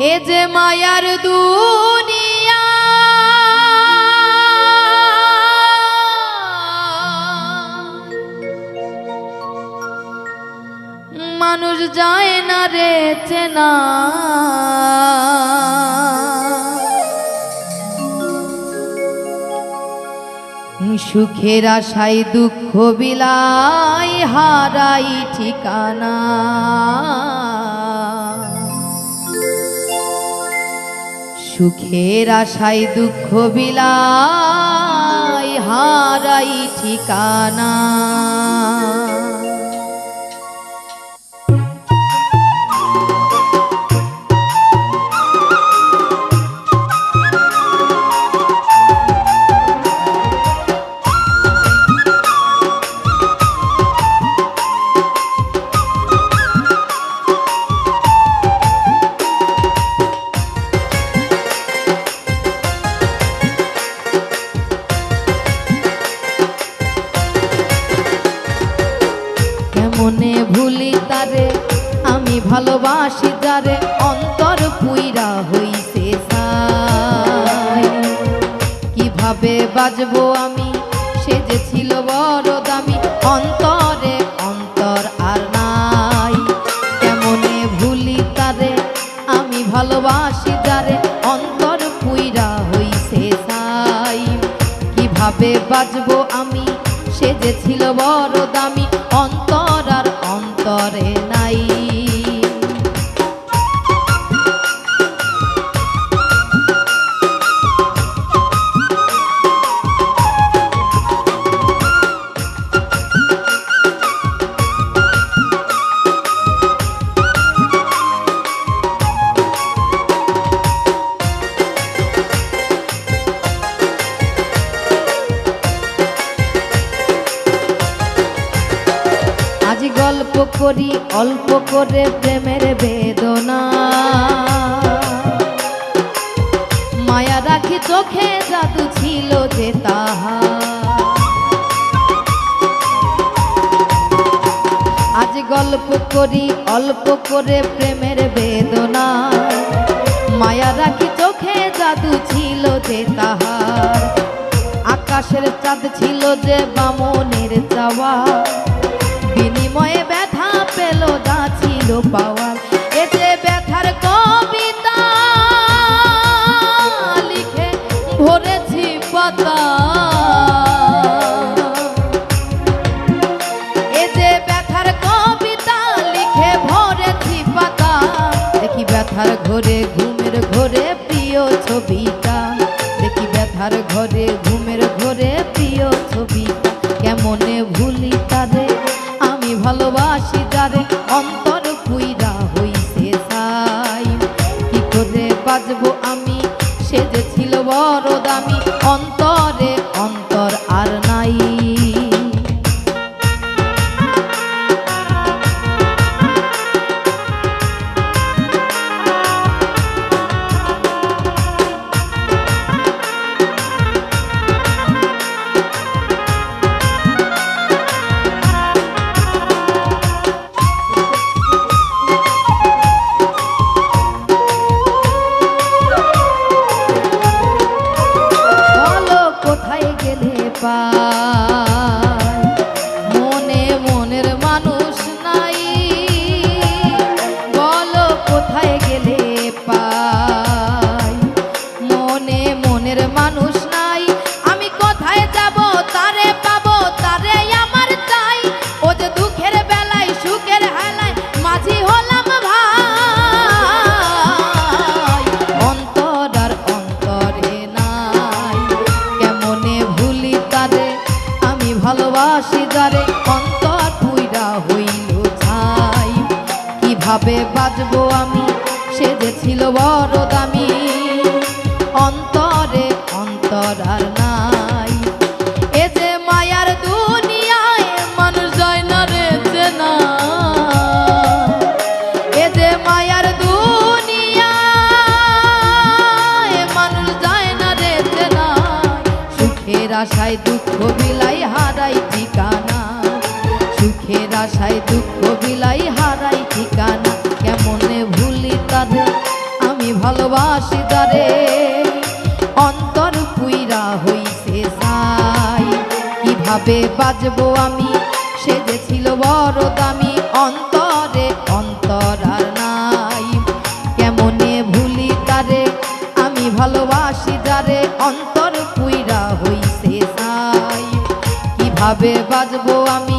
এ যে মায়ার দুনিয়া মানুষ যায় না রে চেনা সুখের আশায় দুঃখ বিলাই হারাই ঠিকানা সুখের আশায় দুঃখ বিলাই হারাই ঠিকানা মনে ভুলি তারে আমি ভালোবাসি যারে অন্তর পুইরা হইছে ছাই কিভাবে বাজবো আমি সে যে ছিল বড় দামি অন্তরে অন্তর আর নাই কেমনে ভুলি তারে আমি ভালোবাসি যারে অন্তর পুইরা হইছে ছাই কিভাবে বাজবো আমি সে যে ছিল বড় দামি অন্তর আর অন্তরে নাই আজ গল্প করি অল্প করে প্রেমের বেদনা মায়া রাখি চোখে জাদু ছিল যে তাহা আজ গল্প করি অল্প করে প্রেমের বেদনা মায়া রাখি চোখে জাদু ছিল যে তাহার আকাশের চাঁদ ছিল যে বামনের চাওয়া বিনিময়ে ব্যথা পেল যা ছিল পাওয়ার এ যে ব্যথার কবিতা লিখে ভরেছি পাতা এ যে ব্যথার কবিতা লিখে ভরেছি পাতা দেখি ব্যথার ঘরে ঘুমের ঘরে প্রিয় ছবিটা দেখি ব্যথার ঘরে ঘুমের ঘরে প্রিয় ছবিটা কেমনে ভুলি তারে ভালোবাসি যারে অন্তর পুইরা হইছে ছাই কি করে বাজবো আমি সে যে ছিল বড় দামি অন্তরে অন্তর আর নাই মনে মনের মানুষ নাই বলো কোথায় গেলে পাই মনে মনের মানুষ নাই আমি কোথায় যাব তারে পাবো তারে আমার চাই ও যে দুঃখের বেলায় সুখের হেলায় মাঝি হলাম ভাই অন্তর আর অন্তরে নাই কেমনে ভুলি তারে আমি ভালোবাসি যারে অন্তর পুইরা হইল ছাই কিভাবে বাজবো আমি সে যে ছিল বড় দামি অন্তরে অন্তর আর নাই এ যে মায়ার দুনিয়ায় মানুষ যায় না রে চেনা এ যে মায়ার দুনিয়ায় মানুষ যায় না রে চেনা সুখের আশায় দুঃখ বিলাই হারাই ঠিকানা সুখের আশায় দুঃখ বিলাই হারাই ঠিকানা কেমনে ভুলি তাদের আমি ভালোবাসি যারে অন্তর পুইরা হইছে ছাই। কিভাবে বাজবো আমি, সে যে ছিল বড় দামি, অন্তরে অন্তর আর নাই। কেমনে ভুলি তারে, আমি ভালোবাসি যারে অন্তর পুইরা হইছে ছাই। কিভাবে বাজবো আমি,